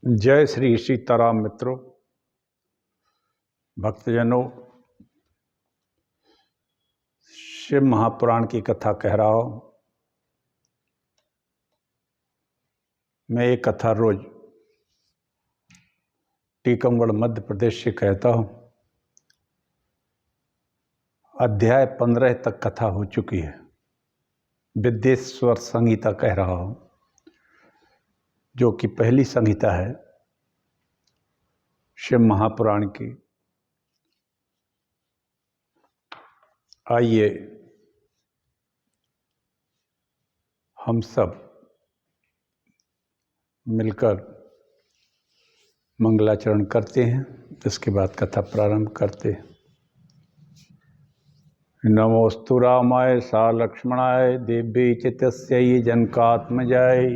जय श्री सीताराम मित्रों, भक्तजनों। शिव महापुराण की कथा कह रहा हूँ। मैं ये कथा रोज टीकमगढ़ मध्य प्रदेश से कहता हूँ। अध्याय 15 तक कथा हो चुकी है। विद्येश्वर संहिता कह रहा हूँ, जो कि पहली संहिता है शिव महापुराण की। आइए हम सब मिलकर मंगलाचरण करते हैं, इसके बाद कथा प्रारंभ करते हैं। नमोस्तु रामाय सा लक्ष्मणाय देव्यै च तस्यै जनकात्मजाय।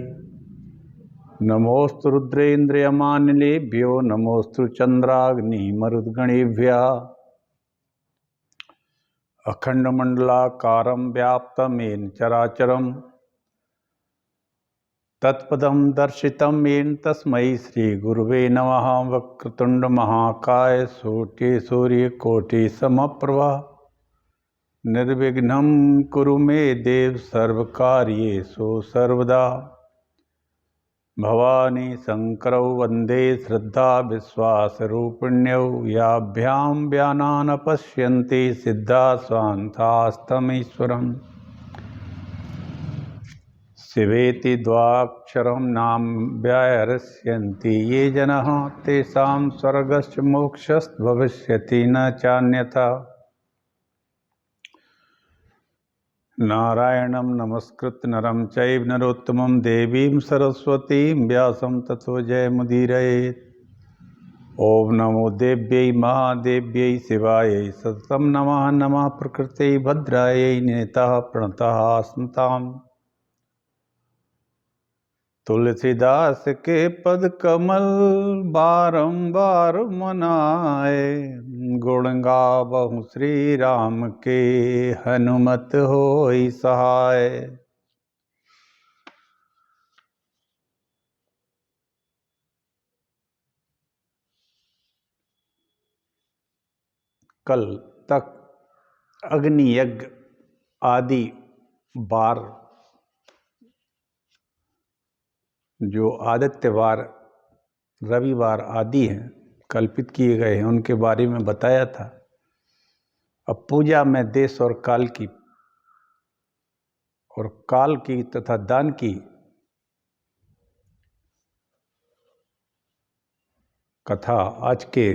नमोस्तु रुद्रेन्द्रियमानिलेभ्यो नमोस्तु चन्द्राग्निमरुद्गणेभ्यः। अखण्डमण्डलाकारं व्याप्तं चराचरं तत्पदं दर्शितं येन तस्मै श्रीगुरुवे नमः। वक्रतुण्डमहाकाय सूर्यकोटिसमप्रभा निर्विघ्नं कुरु मे देव सर्वकार्येषु सर्वदा। भवानी शंकरौ वंदे श्रद्धा विश्वासरूपिण्यौ याभ्यां व्यानान् पश्यन्ति सिद्धा स्वान्तास्तमीश्वरम्। शिवेति द्वाक्षरं नाम व्याहृष्यन्ति ये जनाः तेषां स्वर्गस्य मोक्षस्य भविष्यति न चान्यथा। नारायणं नमस्कृत्य नरं चैव नरोत्तमं देवीं सरस्वतीं व्यासं ततो जयमुदीरयेत्। ओम नमो देव्यै महादेव्यै शिवायै सततं नमः। नमः प्रकृत्यै भद्रायै नेतः प्रणतः स्मताम्। तुलसीदास के पद कमल बारंबार मनाए। गुण गावहु श्री राम के हनुमत होई सहाय। कल तक अग्नि यज्ञ आदि बार जो आदित्यवार, रविवार आदि हैं कल्पित किए गए हैं, उनके बारे में बताया था। अब पूजा में देश और काल की तथा दान की कथा आज के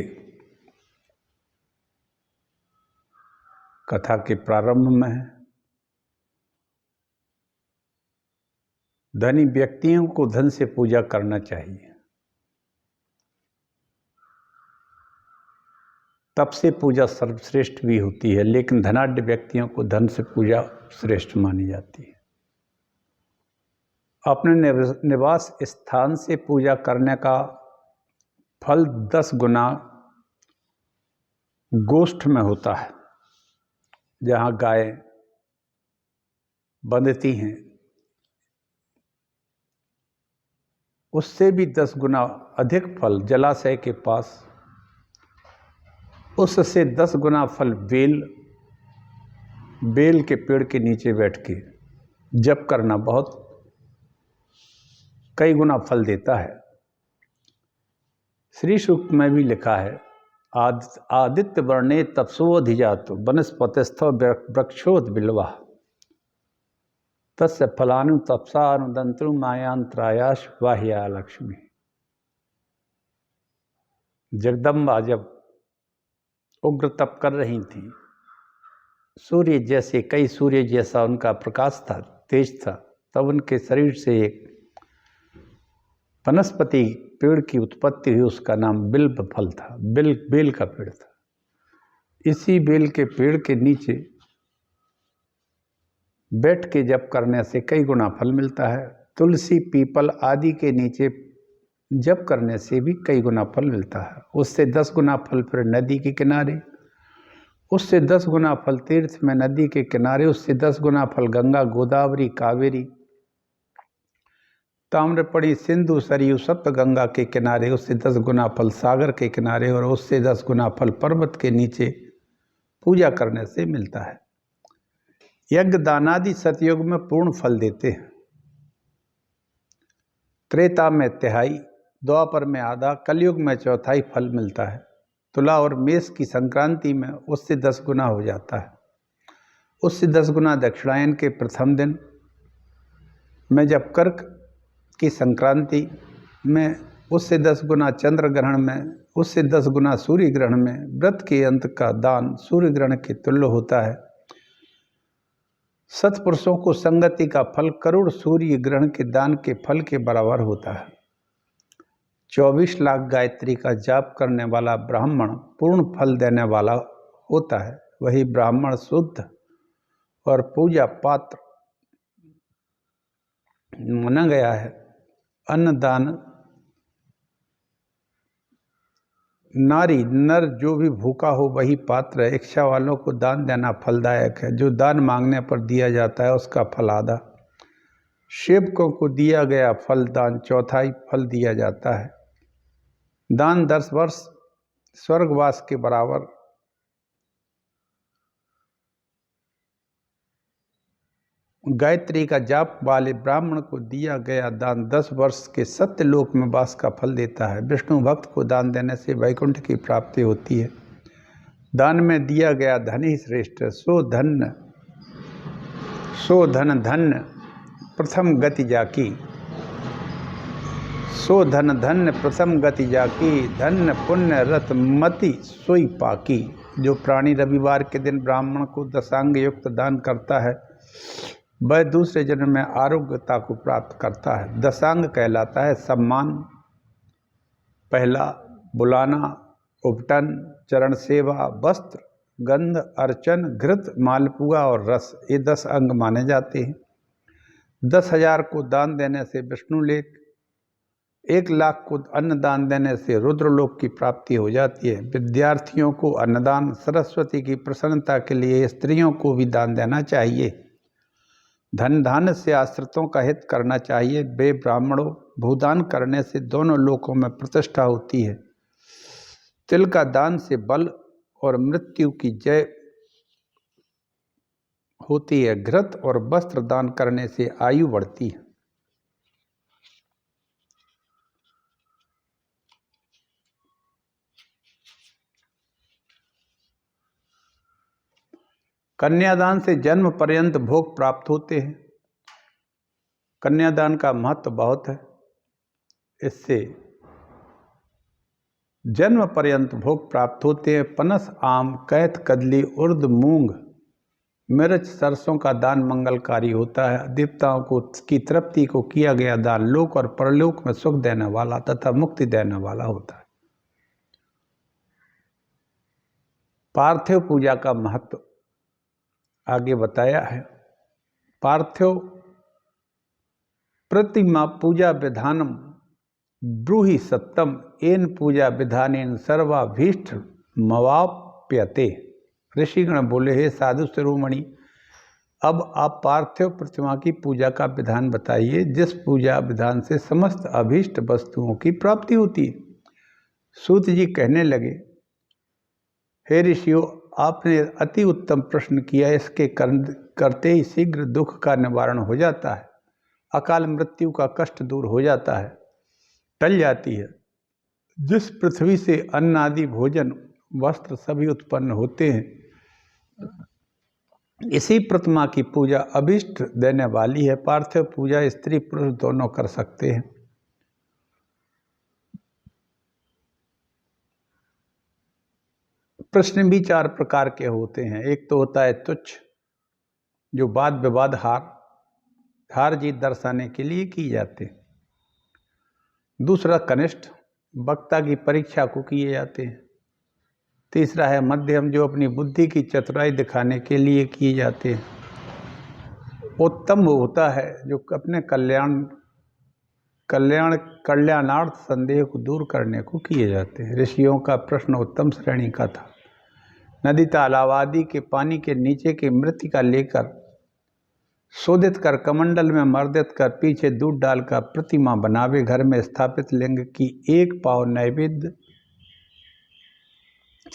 कथा के प्रारंभ में है। धनी व्यक्तियों को धन से पूजा करना चाहिए, तब से पूजा सर्वश्रेष्ठ भी होती है, लेकिन धनाढ्य व्यक्तियों को धन से पूजा श्रेष्ठ मानी जाती है। अपने निवास स्थान से पूजा करने का फल 10 गुना गोष्ठ में होता है, जहाँ गाय बंधती हैं, उससे भी 10 गुना अधिक फल जलाशय के पास, उससे 10 गुना फल बेल के पेड़ के नीचे बैठ के जप करना बहुत कई गुना फल देता है। श्री सूक्त में भी लिखा है, आदित्य वर्णे तपसोऽधिजातो वनस्पतिस्थो वृक्षोद बिल्वा तस्य फलानु तपसा अनुदंतु मायांत्रायाश वाह्या लक्ष्मी। जगदम्बा जब उग्र तप कर रही थी, कई सूर्य जैसा उनका प्रकाश था, तेज था, तब उनके शरीर से एक वनस्पति पेड़ की उत्पत्ति हुई। उसका नाम बिल्व फल था, बेल का पेड़ था। इसी बेल के पेड़ के नीचे बैठ के जप करने से कई गुना फल मिलता है। तुलसी, पीपल आदि के नीचे जप करने से भी कई गुना फल मिलता है। उससे 10 गुना फल फिर नदी के किनारे, उससे 10 गुना फल तीर्थ में नदी के किनारे, उससे 10 गुना फल गंगा, गोदावरी, कावेरी ताम्रपणी, सिंधु, सरयू, सप्त गंगा के किनारे, उससे 10 गुना फल सागर के किनारे और उससे 10 गुना फल पर्वत के नीचे पूजा करने से मिलता है। यज्ञ दानादि सतयुग में पूर्ण फल देते हैं, त्रेता में तिहाई, द्वापर में आधा, कलयुग में चौथाई फल मिलता है। तुला और मेष की संक्रांति में उससे 10 गुना हो जाता है। उससे 10 गुना दक्षिणायन के प्रथम दिन में, जब कर्क की संक्रांति में उससे 10 गुना चंद्र ग्रहण में, उससे 10 गुना सूर्य ग्रहण में, व्रत के अंत का दान सूर्य ग्रहण के तुल्य होता है। सत्पुरुषों को संगति का फल करोड़ सूर्य ग्रहण के दान के फल के बराबर होता है। 24 लाख गायत्री का जाप करने वाला ब्राह्मण पूर्ण फल देने वाला होता है। वही ब्राह्मण शुद्ध और पूजा पात्र माना गया है। अन्नदान, नारी नर जो भी भूखा हो वही पात्र है। इच्छा वालों को दान देना फलदायक है। जो दान मांगने पर दिया जाता है उसका फल आधा। सेवकों को दिया गया फल दान चौथाई फल दिया जाता है। दान 10 वर्ष स्वर्गवास के बराबर। गायत्री का जाप वाले ब्राह्मण को दिया गया दान 10 वर्ष के सत्यलोक में वास का फल देता है। विष्णु भक्त को दान देने से वैकुंठ की प्राप्ति होती है। दान में दिया गया धन ही श्रेष्ठ है। सो धन धन्य प्रथम गति जाकी, सो धन धन्य प्रथम गति जाकी, धन्य पुण्य रत मति सोई पाकी। जो प्राणी रविवार के दिन ब्राह्मण को दशांग युक्त दान करता है वह दूसरे जन्म में आरोग्यता को प्राप्त करता है। दशांग कहलाता है सम्मान, पहला बुलाना, उपटन, चरण सेवा, वस्त्र, गंध, अर्चन, घृत, मालपुआ और रस, ये 10 अंग माने जाते हैं। 10,000 को दान देने से विष्णुलोक, 1 लाख को अन्नदान देने से रुद्रलोक की प्राप्ति हो जाती है। विद्यार्थियों को अन्नदान, सरस्वती की प्रसन्नता के लिए स्त्रियों को भी दान देना चाहिए। धन दान से आश्रितों का हित करना चाहिए। वे ब्राह्मणों, भूदान करने से दोनों लोकों में प्रतिष्ठा होती है। तिल का दान से बल और मृत्यु की जय होती है। घृत और वस्त्र दान करने से आयु बढ़ती है। कन्यादान से जन्म पर्यंत भोग प्राप्त होते हैं। कन्यादान का महत्व बहुत है। इससे जन्म पर्यंत भोग प्राप्त होते हैं। पनस, आम, कैथ, कदली, उर्द, मूंग, मिर्च, सरसों का दान मंगलकारी होता है। देवताओं को की तृप्ति को किया गया दान लोक और परलोक में सुख देने वाला तथा मुक्ति देने वाला होता है। पार्थिव पूजा का महत्व आगे बताया है। पार्थिव प्रतिमा पूजा विधानम ब्रूहि सत्तम एन पूजा विधानेन सर्वाभीष्ट मवाप्यते। ऋषिगण बोले, हे साधु शिरोमणि, अब आप पार्थिव प्रतिमा की पूजा का विधान बताइए जिस पूजा विधान से समस्त अभीष्ट वस्तुओं की प्राप्ति होती है। सूत जी कहने लगे, हे ऋषियों, आपने अति उत्तम प्रश्न किया। इसके करते ही शीघ्र दुख का निवारण हो जाता है। अकाल मृत्यु का कष्ट दूर हो जाता है, टल जाती है। जिस पृथ्वी से अन्न आदि भोजन वस्त्र सभी उत्पन्न होते हैं, इसी प्रतिमा की पूजा अभिष्ट देने वाली है। पार्थिव पूजा स्त्री पुरुष दोनों कर सकते हैं। प्रश्न भी 4 प्रकार के होते हैं। एक तो होता है तुच्छ, जो वाद विवाद हार जीत दर्शाने के लिए की जाते हैं। दूसरा कनिष्ठ, वक्ता की परीक्षा को किए जाते हैं। तीसरा है मध्यम, जो अपनी बुद्धि की चतुराई दिखाने के लिए किए जाते हैं। उत्तम वो होता है जो अपने कल्याणार्थ संदेह को दूर करने को किए जाते हैं। ऋषियों का प्रश्न उत्तम श्रेणी का था। नदी तालाब आदि के पानी के नीचे की मृत्तिका लेकर शोधित कर कमंडल में मर्दित कर पीछे दूध डालकर प्रतिमा बनावे, घर में स्थापित लिंग की एक पाव नैवेद्य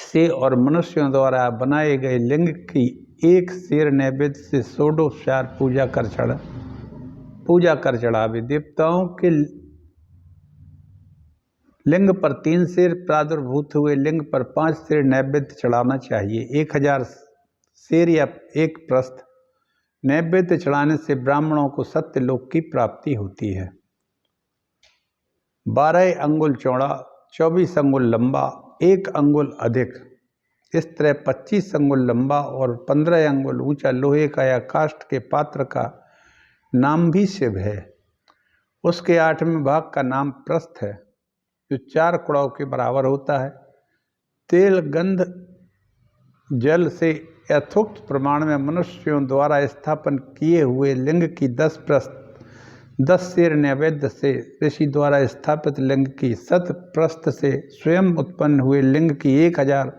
से और मनुष्यों द्वारा बनाए गए लिंग की एक शेर नैवेद्य से षोडशोपचार पूजा कर चढ़ावे। देवताओं के लिंग पर 3 शेर प्रादुर्भूत हुए लिंग पर 5 शेर नैवेद्य चढ़ाना चाहिए। 1000 शेर या एक प्रस्थ नैवेद्य चढ़ाने से ब्राह्मणों को सत्यलोक की प्राप्ति होती है। 12 अंगुल चौड़ा, 24 अंगुल लंबा, 1 अंगुल अधिक, इस तरह 25 अंगुल लंबा और 15 अंगुल ऊंचा लोहे का या काष्ठ के पात्र का नाम भी शिव है। उसके 8वें भाग का नाम प्रस्थ है, जो 4 कुड़ाओं के बराबर होता है। तेल गंध जल से यथोक्त प्रमाण में मनुष्यों द्वारा स्थापन किए हुए लिंग की 10 प्रस्थ, 10 शेर नैवेद्य से ऋषि द्वारा स्थापित लिंग की 7 प्रस्थ से स्वयं उत्पन्न हुए लिंग की 1000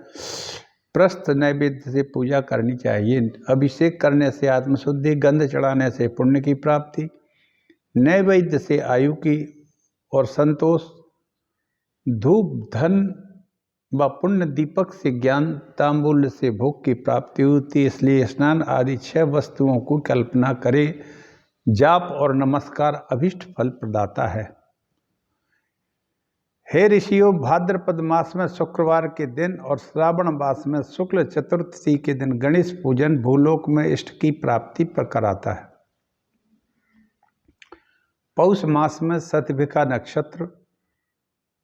प्रस्थ नैवेद्य से पूजा करनी चाहिए। अभिषेक करने से आत्मशुद्धि, गंध चढ़ाने से पुण्य की प्राप्ति, नैवेद्य से आयु की और संतोष, धूप धन व पुण्य दीपक से ज्ञान, तांबूल से भोग की प्राप्ति होती है। इसलिए स्नान आदि 6 वस्तुओं को कल्पना करे। जाप और नमस्कार अभिष्ट फल प्रदाता है। हे ऋषियों, भाद्रपद मास में शुक्रवार के दिन और श्रावण मास में शुक्ल चतुर्थी के दिन गणेश पूजन भूलोक में इष्ट की प्राप्ति पर कराता है। पौष मास में शतभिखा नक्षत्र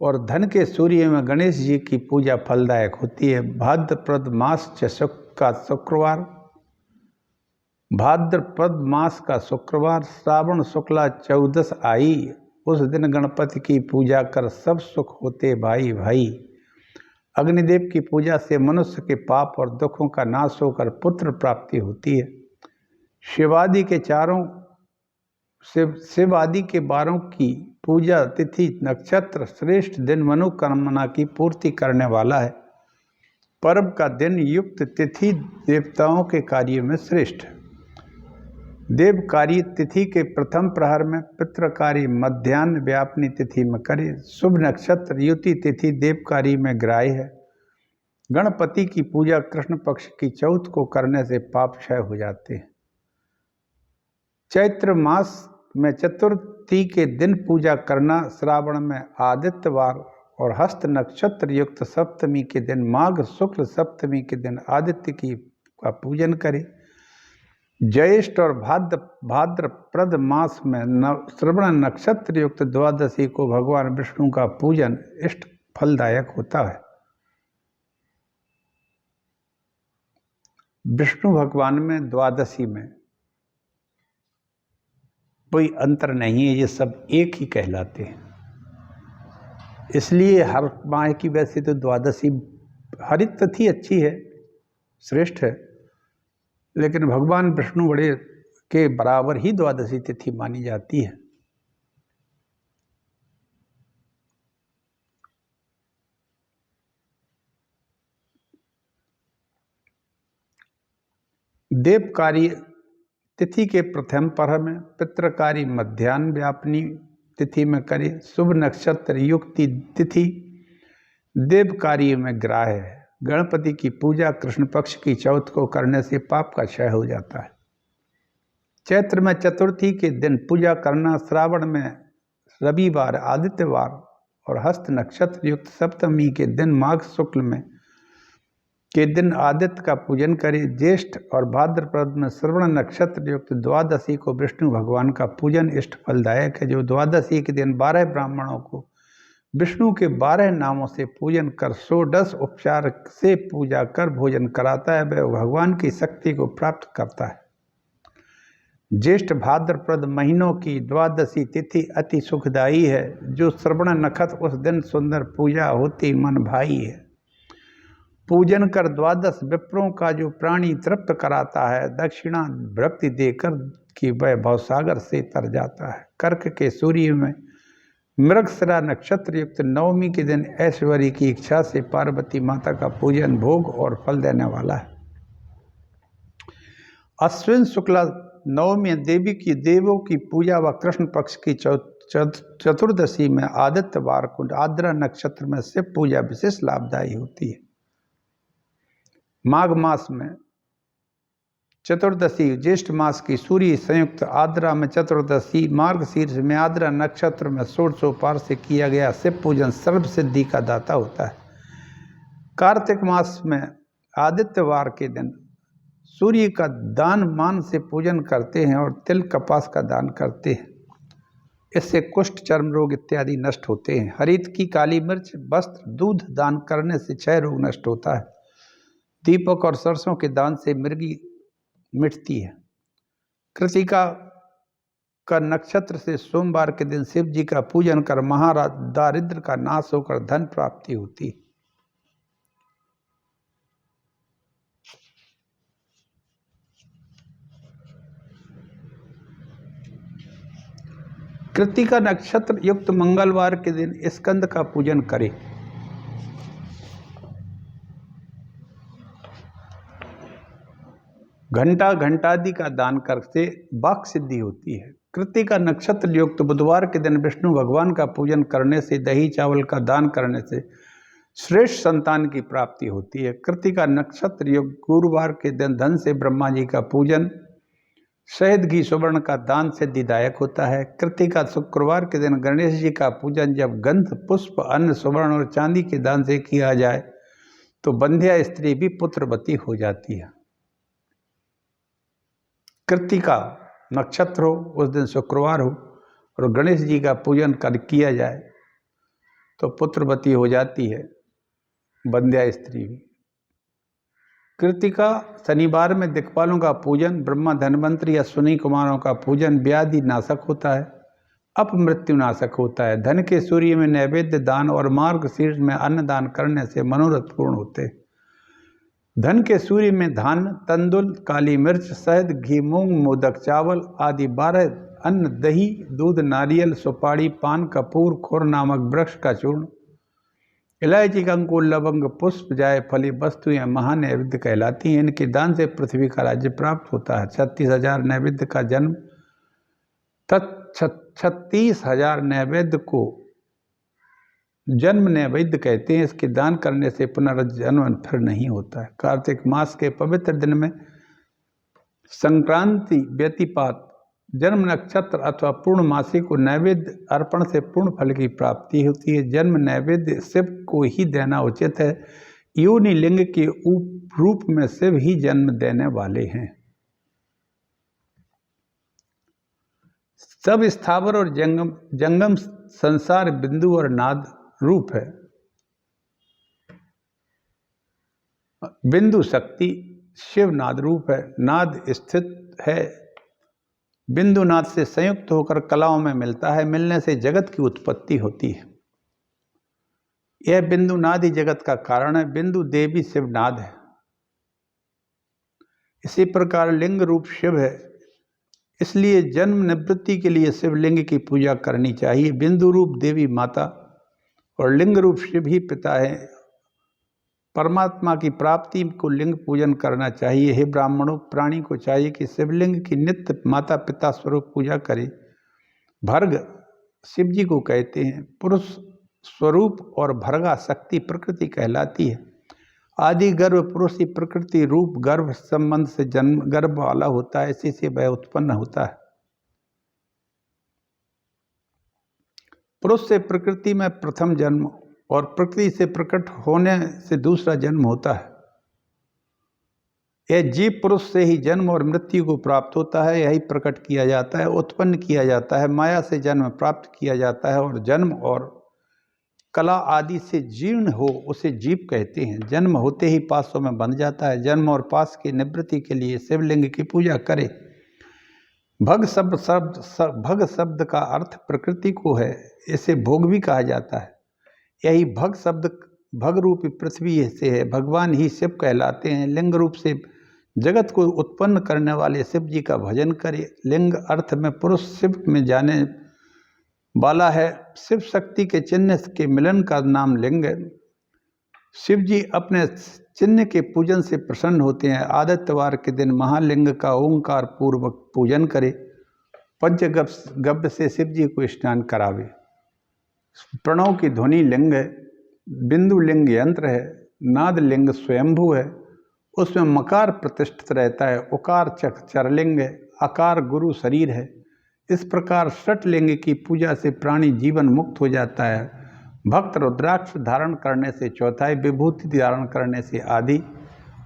और धन के सूर्य में गणेश जी की पूजा फलदायक होती है। भाद्रपद मास का शुक्रवार, भाद्रपद मास का शुक्रवार श्रावण शुक्ला 14 आई, उस दिन गणपति की पूजा कर सब सुख होते भाई भाई। अग्निदेव की पूजा से मनुष्य के पाप और दुखों का नाश होकर पुत्र प्राप्ति होती है। शिवादि के 12 की पूजा तिथि नक्षत्र श्रेष्ठ दिन मनोकामना की पूर्ति करने वाला है। पर्व का दिन युक्त तिथि देवताओं के कार्य में श्रेष्ठ है। देव कार्य तिथि के प्रथम प्रहर में, पितृकारी मध्याह्न व्यापनी तिथि में करे। शुभ नक्षत्र युति तिथि देव कार्य में ग्राह्य है। गणपति की पूजा कृष्ण पक्ष की चौथ को करने से पाप क्षय हो जाते हैं। चैत्र मास में चतुर्थी के दिन पूजा करना, श्रावण में आदित्यवार और हस्त नक्षत्र युक्त सप्तमी के दिन, माघ शुक्ल सप्तमी के दिन आदित्य का पूजन करें। ज्येष्ठ और भाद्रपद मास में श्रवण नक्षत्र युक्त द्वादशी को भगवान विष्णु का पूजन इष्ट फलदायक होता है। विष्णु भगवान में द्वादशी में कोई अंतर नहीं है, ये सब एक ही कहलाते हैं। इसलिए हर माह की वैसे तो द्वादशी हरित तिथि अच्छी है, श्रेष्ठ है, लेकिन भगवान विष्णु बड़े के बराबर ही द्वादशी तिथि मानी जाती है। देवकारी तिथि के प्रथम प्रहर में, पितृकारी मध्याह्न व्यापनी तिथि में करे। शुभ नक्षत्र युक्ति तिथि देव कार्य में ग्राह्य है। गणपति की पूजा कृष्ण पक्ष की चौथ को करने से पाप का क्षय हो जाता है। चैत्र में चतुर्थी के दिन पूजा करना, श्रावण में रविवार, आदित्यवार और हस्त नक्षत्र युक्त सप्तमी के दिन, माघ शुक्ल में के दिन आदित्य का पूजन करें। ज्येष्ठ और भाद्रपद में श्रवण नक्षत्र युक्त द्वादशी को विष्णु भगवान का पूजन इष्ट फलदायक है। जो द्वादशी के दिन 12 ब्राह्मणों को विष्णु के 12 नामों से पूजन कर 110 उपचार से पूजा कर भोजन कराता है, वह भगवान की शक्ति को प्राप्त करता है। ज्येष्ठ भाद्रपद महीनों की द्वादशी तिथि अति सुखदायी है। जो श्रवण नक्षत्र उस दिन सुंदर पूजा होती मन भाई है। पूजन कर 12 विप्रों का जो प्राणी तृप्त कराता है, दक्षिणा भक्ति देकर कि वह भवसागर से तर जाता है। कर्क के सूर्य में मृगशिरा नक्षत्र युक्त नवमी के दिन ऐश्वर्य की इच्छा से पार्वती माता का पूजन भोग और फल देने वाला है। अश्विन शुक्ला नवमी देवी की देवों की पूजा व कृष्ण पक्ष की चतुर्दशी में आदित्यवार को आद्रा नक्षत्र में शिव पूजा विशेष लाभदायी होती है। माघ मास में चतुर्दशी, ज्येष्ठ मास की सूर्य संयुक्त आद्रा में चतुर्दशी, मार्गशीर्ष में आद्रा नक्षत्र में षोडशोपचार से किया गया शिव पूजन सर्व सिद्धि का दाता होता है। कार्तिक मास में आदित्यवार के दिन सूर्य का दान मान से पूजन करते हैं और तिल कपास का दान करते हैं। इससे कुष्ठ, चर्म रोग इत्यादि नष्ट होते हैं। हरित की काली मिर्च, वस्त्र, दूध दान करने से क्षय रोग नष्ट होता है। दीपक और सरसों के दान से मृगी मिटती है। कृतिका का नक्षत्र से सोमवार के दिन शिव जी का पूजन कर महादारिद्र का नाश होकर धन प्राप्ति होती है। कृतिका नक्षत्र युक्त मंगलवार के दिन स्कंद का पूजन करें। घंटादि का दान करके वाक सिद्धि होती है। कृतिका नक्षत्र युक्त बुधवार के दिन विष्णु भगवान का पूजन करने से, दही चावल का दान करने से श्रेष्ठ संतान की प्राप्ति होती है। कृतिका नक्षत्र युक्त गुरुवार के दिन धन से ब्रह्मा जी का पूजन, शहद घी सुवर्ण का दान सिद्धिदायक होता है। कृतिका शुक्रवार के दिन गणेश जी का पूजन जब गंध, पुष्प, अन्न, सुवर्ण और चांदी के दान से किया जाए तो बंध्या स्त्री भी पुत्रवती हो जाती है। कृतिका नक्षत्र हो, उस दिन शुक्रवार हो और गणेश जी का पूजन किया जाए तो पुत्रवती हो जाती है बंध्या स्त्री भी। कृतिका शनिवार में दिक्पालों का पूजन, ब्रह्मा, धनवंतरी, अश्विनी कुमारों का पूजन व्याधि नाशक होता है, अपमृत्यु नाशक होता है। धन के सूर्य में नैवेद्य दान और मार्गशीर्ष में अन्न दान करने से मनोरथ पूर्ण होते हैं। धन के सूर्य में धान, तंदुल, काली मिर्च, शहद, घी, मूंग, मोदक, चावल आदि 12 अन्न, दही, दूध, नारियल, सुपारी, पान, कपूर, खोर नामक वृक्ष का चूर्ण, इलायची, अंकुर, लवंग, पुष्प, जायफली वस्तुएं महानैवेद्य कहलाती हैं। इनके दान से पृथ्वी का राज्य प्राप्त होता है। 36,000 नैवेद्य का जन्म 36,000 नैवेद्य को जन्म नैवेद्य कहते हैं। इसके दान करने से पुनर्जन्म फिर नहीं होता है। कार्तिक मास के पवित्र दिन में संक्रांति व्यतिपात, जन्म नक्षत्र अथवा पूर्णमासी को नैवेद्य अर्पण से पूर्ण फल की प्राप्ति होती है। जन्म नैवेद्य शिव को ही देना उचित है। योनि लिंग के रूप में शिव ही जन्म देने वाले हैं। सब स्थावर और जंगम संसार बिंदु और नाद रूप है। बिंदु शक्ति शिव नाद रूप है। नाद स्थित है, बिंदु नाद से संयुक्त होकर कलाओं में मिलता है। मिलने से जगत की उत्पत्ति होती है। यह बिंदु नाद ही जगत का कारण है। बिंदु देवी शिव नाद है। इसी प्रकार लिंग रूप शिव है, इसलिए जन्म निवृत्ति के लिए शिवलिंग की पूजा करनी चाहिए। बिंदु रूप देवी माता और लिंग रूप शिव ही पिता है। परमात्मा की प्राप्ति को लिंग पूजन करना चाहिए। हे ब्राह्मणों, प्राणी को चाहिए कि शिवलिंग की नित्य माता पिता स्वरूप पूजा करे। भर्ग शिव जी को कहते हैं। पुरुष स्वरूप और भर्गा शक्ति प्रकृति कहलाती है। आदि गर्भ पुरुष ही प्रकृति रूप गर्भ संबंध से जन्म गर्भ वाला होता है, इसी से वह उत्पन्न होता है। पुरुष से प्रकृति में प्रथम जन्म और प्रकृति से प्रकट होने से दूसरा जन्म होता है। यह जीव पुरुष से ही जन्म और मृत्यु को प्राप्त होता है। यही प्रकट किया जाता है, उत्पन्न किया जाता है। माया से जन्म प्राप्त किया जाता है और जन्म और कला आदि से जीर्ण हो उसे जीव कहते हैं। जन्म होते ही पासों में बंध जाता है। जन्म और पास की निवृत्ति के लिए शिवलिंग की पूजा करें। भग शब्द का अर्थ प्रकृति को है, इसे भोग भी कहा जाता है। यही भग शब्द भग रूपी पृथ्वी से है। भगवान ही शिव कहलाते हैं। लिंग रूप से जगत को उत्पन्न करने वाले शिव जी का भजन करें। लिंग अर्थ में पुरुष शिव में जाने वाला है। शिव शक्ति के चिन्ह के मिलन का नाम लिंग है। शिव जी अपने चिन्ह के पूजन से प्रसन्न होते हैं। आदित्यवार के दिन महालिंग का ओंकार पूर्वक पूजन करे। पंचगव्य से शिव जी को स्नान करावे। प्रणव की ध्वनि लिंग है, बिंदु लिंग यंत्र है, नाद लिंग स्वयंभू है, उसमें मकार प्रतिष्ठित रहता है, उकार चरलिंग है, आकार गुरु शरीर है। इस प्रकार षटलिंग की पूजा से प्राणी जीवन मुक्त हो जाता है। भक्त रुद्राक्ष धारण करने से चौथाई, विभूति धारण करने से आदि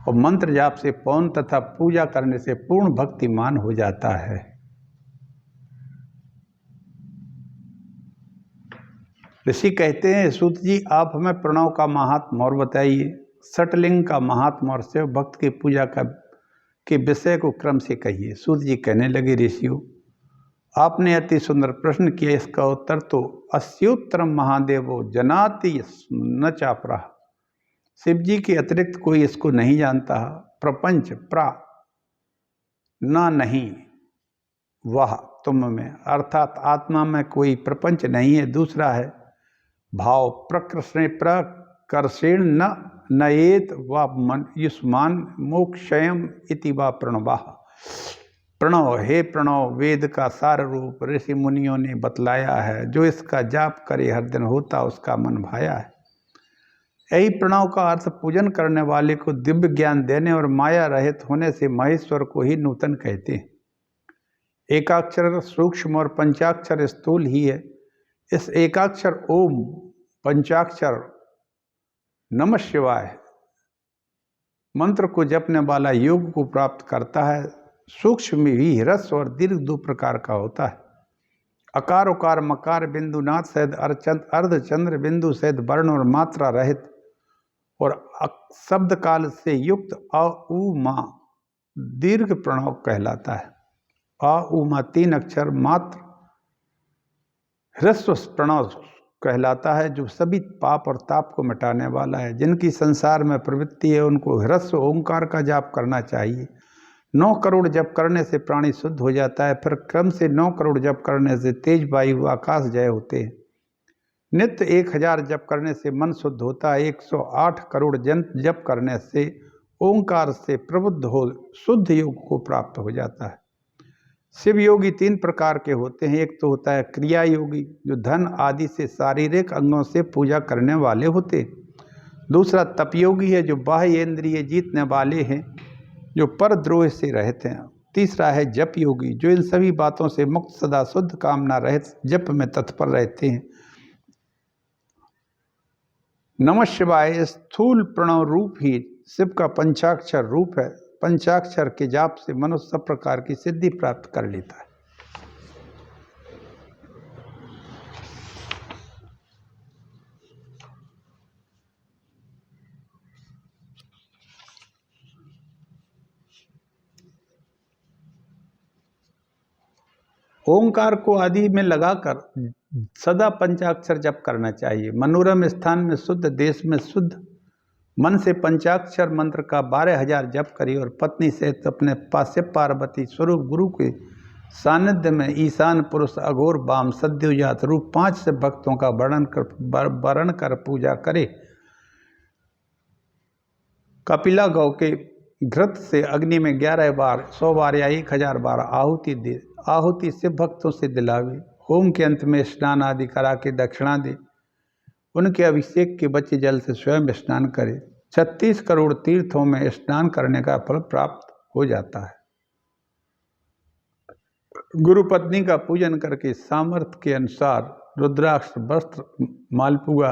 और मंत्र जाप से पौन तथा पूजा करने से पूर्ण भक्तिमान हो जाता है। ऋषि कहते हैं, सूत जी आप हमें प्रणव का महात्म और बताइए, षटलिंग का महात्म और शिव भक्त की पूजा के विषय को क्रम से कहिए। सूत जी कहने लगे, ऋषियों आपने अति सुंदर प्रश्न किया, इसका उत्तर तो अस्योत्तरम महादेवो जनाति न चापरा। शिव जी के अतिरिक्त कोई इसको नहीं जानता। प्रपंच प्रा ना नहीं वह तुम में, अर्थात आत्मा में कोई प्रपंच नहीं है। दूसरा है भाव प्रकर्षेण न नयेत व मन युष्मान मोक्षयम इति वा प्रणवाह। प्रणव, हे प्रणव वेद का सार रूप ऋषि मुनियों ने बतलाया है। जो इसका जाप करे हर दिन होता उसका मन भाया है। यही प्रणव का अर्थ पूजन करने वाले को दिव्य ज्ञान देने और माया रहित होने से महेश्वर को ही नूतन कहते हैं। एकाक्षर सूक्ष्म और पंचाक्षर स्थूल ही है। इस एकाक्षर ओम, पंचाक्षर नमः शिवाय मंत्र को जपने वाला योग को प्राप्त करता है। सूक्ष्म भी ह्रस्व और दीर्घ दो प्रकार का होता है। अकार उकार मकार बिंदु नाथ सहित अर्धचंद्र बिंदु सहित वर्ण और मात्रा रहित और शब्द काल से युक्त अ उ मा दीर्घ प्रणव कहलाता है। अ उ मा 3 अक्षर मात्र ह्रस्व प्रणव कहलाता है, जो सभी पाप और ताप को मिटाने वाला है। जिनकी संसार में प्रवृत्ति है उनको ह्रस्व ओंकार का जाप करना चाहिए। 9 करोड़ जप करने से प्राणी शुद्ध हो जाता है। फिर क्रम से 9 करोड़ जप करने से तेज वायु आकाश जय होते हैं। नित्य 1000 जप करने से मन शुद्ध होता है। 108 करोड़ जप करने से ओंकार से प्रबुद्ध हो शुद्ध योग को प्राप्त हो जाता है। शिव योगी 3 प्रकार के होते हैं। एक तो होता है क्रिया योगी, जो धन आदि से शारीरिक अंगों से पूजा करने वाले होते हैं। दूसरा तप योगी है, जो बाह्य इंद्रिय जीतने वाले हैं, जो परद्रोह से रहते हैं। तीसरा है जप योगी, जो इन सभी बातों से मुक्त सदा शुद्ध कामना रहित जप में तत्पर रहते हैं। नमः शिवाय स्थूल प्रणव रूप ही शिव का पंचाक्षर रूप है। पंचाक्षर के जाप से मनुष्य सब प्रकार की सिद्धि प्राप्त कर लेता है। ओंकार को आदि में लगाकर सदा पंचाक्षर जप करना चाहिए। मनोरम स्थान में शुद्ध, देश में शुद्ध मन से पंचाक्षर मंत्र का 12,000 जप करिए और पत्नी से अपने पासे पार्वती स्वरूप गुरु के सानिध्य में ईशान पुरुष अघोर वाम सद्योजात रूप 5 से भक्तों का वर्ण कर पूजा करे। कपिला गौ के घृत से अग्नि में 11 बार 100 बार या 1000 बार आहुति दे। आहुति से भक्तों से दिलावे। होम के अंत में स्नान आदि करा के दक्षिणा दे। उनके अभिषेक के बचे जल से स्वयं स्नान करे। 36 करोड़ तीर्थों में स्नान करने का फल प्राप्त हो जाता है। गुरु पत्नी का पूजन करके सामर्थ्य के अनुसार रुद्राक्ष, वस्त्र, मालपुआ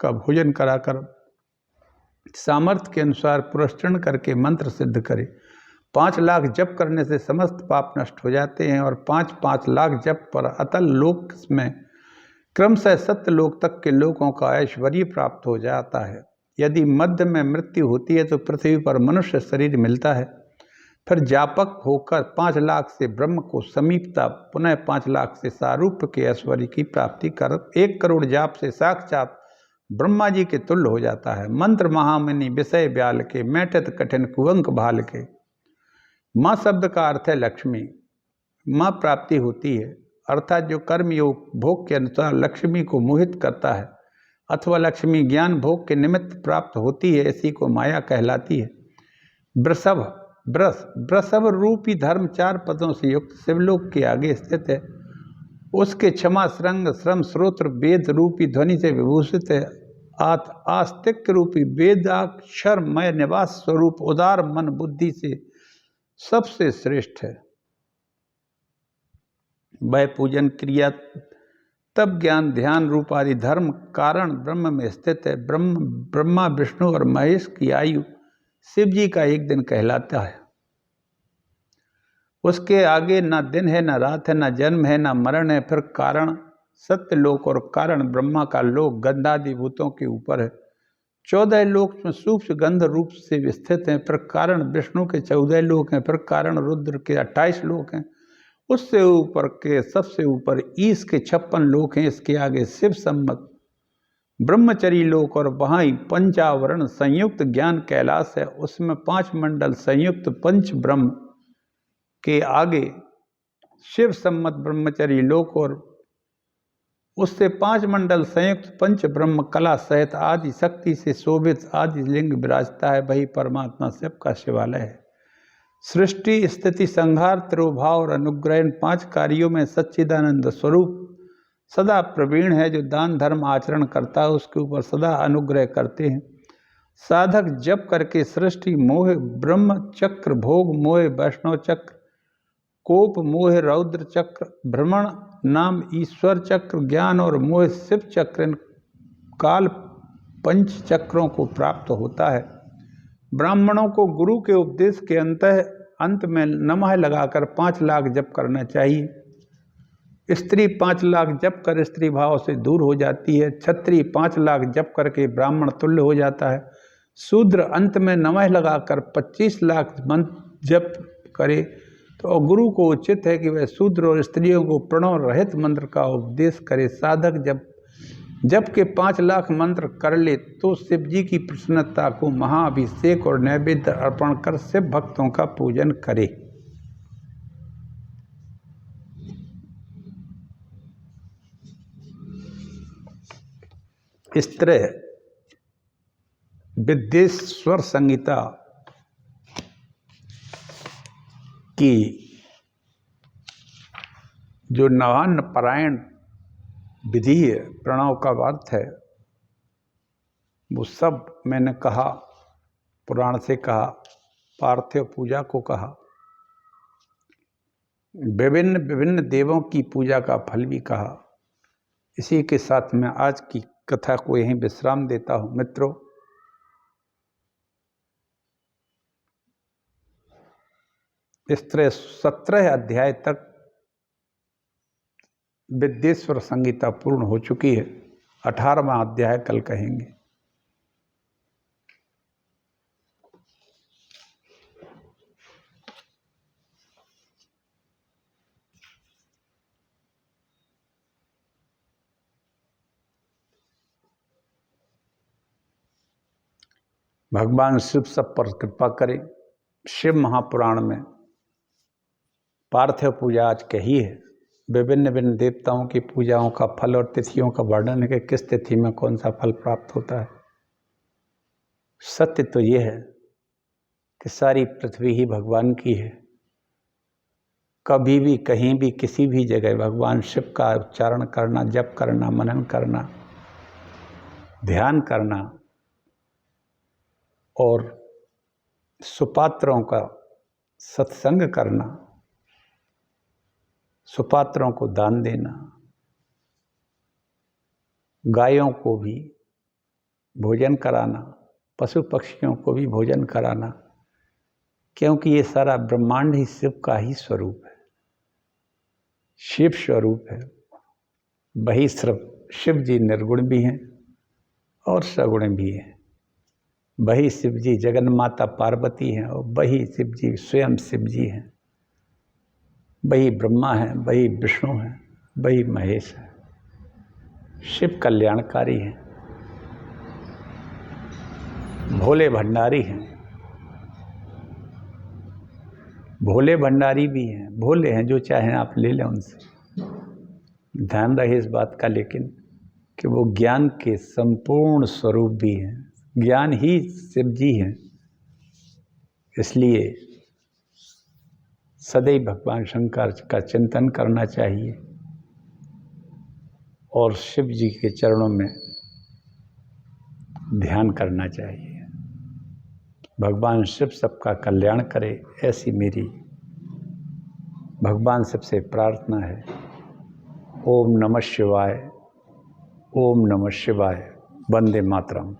का भोजन कराकर सामर्थ्य के अनुसार पुरस्चरण करके मंत्र सिद्ध करे। 5 लाख जप करने से समस्त पाप नष्ट हो जाते हैं और 5-5 लाख जप पर अतल लोक में क्रमशः सत्य लोक तक के लोगों का ऐश्वर्य प्राप्त हो जाता है। यदि मध्य में मृत्यु होती है तो पृथ्वी पर मनुष्य शरीर मिलता है। फिर जापक होकर 5 लाख से ब्रह्म को समीपता, पुनः 5 लाख से सारूप्य के ऐश्वर्य की प्राप्ति कर 1 करोड़ जाप से साक्षात ब्रह्मा जी के तुल्य हो जाता है। मंत्र महामुनि विषय ब्याल के, मैठत कठिन कुअंक भाल के। माँ शब्द का अर्थ है लक्ष्मी। माँ प्राप्ति होती है, अर्थात जो कर्म योग भोग के अनुसार लक्ष्मी को मोहित करता है अथवा लक्ष्मी ज्ञान भोग के निमित्त प्राप्त होती है, इसी को माया कहलाती है। वृषभ रूपी धर्म 4 पदों से युक्त शिवलोक के आगे स्थित है। उसके क्षमा श्रृंग श्रम श्रोत्र वेद रूपी ध्वनि से विभूषित है। आस्तिक रूपी वेदाक्षरमय निवास स्वरूप उदार मन बुद्धि से सबसे श्रेष्ठ है। वह पूजन क्रिया तब ज्ञान ध्यान रूप आदि धर्म कारण ब्रह्म में स्थित है। ब्रह्मा विष्णु और महेश की आयु शिव जी का एक दिन कहलाता है। उसके आगे ना दिन है, ना रात है, ना जन्म है, ना मरण है। फिर कारण सत्य लोक और कारण ब्रह्मा का लोक गंधादि भूतों के ऊपर है। 14 लोक में सूक्ष्म गंध रूप से स्थित हैं। फिर कारण विष्णु के 14 लोक हैं। फिर कारण रुद्र के 28 लोक हैं। उससे ऊपर के सबसे ऊपर ईश के 56 लोक हैं। इसके आगे शिव सम्मत ब्रह्मचरी लोक और वहाँ ही पंचावरण संयुक्त ज्ञान कैलाश है। उसमें 5 मंडल संयुक्त पंच ब्रह्म के आगे शिव सम्मत ब्रह्मचरी लोक और उससे 5 मंडल संयुक्त पंच ब्रह्म कला सहित आदि शक्ति से शोभित आदि लिंग विराजता है। वही परमात्मा शिव का शिवालय है। सृष्टि स्थिति संहार तिरोभाव और अनुग्रह इन 5 कार्यों में सच्चिदानंद स्वरूप सदा प्रवीण है। जो दान धर्म आचरण करता है उसके ऊपर सदा अनुग्रह करते हैं। साधक जप करके सृष्टि मोह ब्रह्म चक्र भोग मोह वैष्णव चक्र कोप मोह रौद्र चक्र भ्रमण नाम ईश्वर चक्र ज्ञान और मोह शिव चक्र इन काल पंच चक्रों को प्राप्त होता है। ब्राह्मणों को गुरु के उपदेश के अंत में नमः लगाकर 5 लाख जप करना चाहिए। स्त्री 5 लाख जप कर स्त्री भाव से दूर हो जाती है। क्षत्रिय 5 लाख जप करके ब्राह्मण तुल्य हो जाता है। शूद्र अंत में नमः लगाकर 25 लाख मंत्र जप करे तो गुरु को उचित है कि वह शूद्र और स्त्रियों को प्रणव रहित मंत्र का उपदेश करे। साधक जब के 5 लाख मंत्र कर ले तो शिव जी की प्रसन्नता को महाअभिषेक और नैवेद्य अर्पण कर शिव भक्तों का पूजन करे। इस तरह विद्येश्वर संहिता की जो नवान्न परायण विधि है प्रणव का अर्थ है वो सब मैंने कहा, पुराण से कहा, पार्थिव पूजा को कहा, विभिन्न विभिन्न देवों की पूजा का फल भी कहा। इसी के साथ मैं आज की कथा को यहीं विश्राम देता हूँ। मित्रों, इस तरह 17 अध्याय तक विद्येश्वर संहिता पूर्ण हो चुकी है। 18वां अध्याय कल कहेंगे। भगवान शिव सब पर कृपा करें। शिव महापुराण में पार्थिव पूजा आज कही है। विभिन्न विभिन्न देवताओं की पूजाओं का फल और तिथियों का वर्णन है कि किस तिथि में कौन सा फल प्राप्त होता है। सत्य तो ये है कि सारी पृथ्वी ही भगवान की है। कभी भी कहीं भी किसी भी जगह भगवान शिव का उच्चारण करना, जप करना, मनन करना, ध्यान करना और सुपात्रों का सत्संग करना, सुपात्रों को दान देना, गायों को भी भोजन कराना, पशु पक्षियों को भी भोजन कराना, क्योंकि ये सारा ब्रह्मांड ही शिव का ही स्वरूप है, शिव स्वरूप है। वही सिर्फ शिव जी निर्गुण भी हैं और सगुण भी हैं। वही शिव जी जगन माता पार्वती हैं और वही शिव जी स्वयं शिव जी हैं। वही ब्रह्मा हैं, वही विष्णु हैं, वही महेश है। शिव कल्याणकारी हैं, भोले भंडारी हैं। भोले भंडारी भी हैं, भोले हैं, जो चाहें आप ले लें उनसे। ध्यान रहे इस बात का। लेकिन कि वो ज्ञान के संपूर्ण स्वरूप भी हैं, ज्ञान ही शिव जी हैं। इसलिए सदैव भगवान शंकर का चिंतन करना चाहिए और शिव जी के चरणों में ध्यान करना चाहिए। भगवान शिव सबका कल्याण करे, ऐसी मेरी भगवान शिव से प्रार्थना है। ओम नमः शिवाय, ओम नमः शिवाय। वंदे मातरम।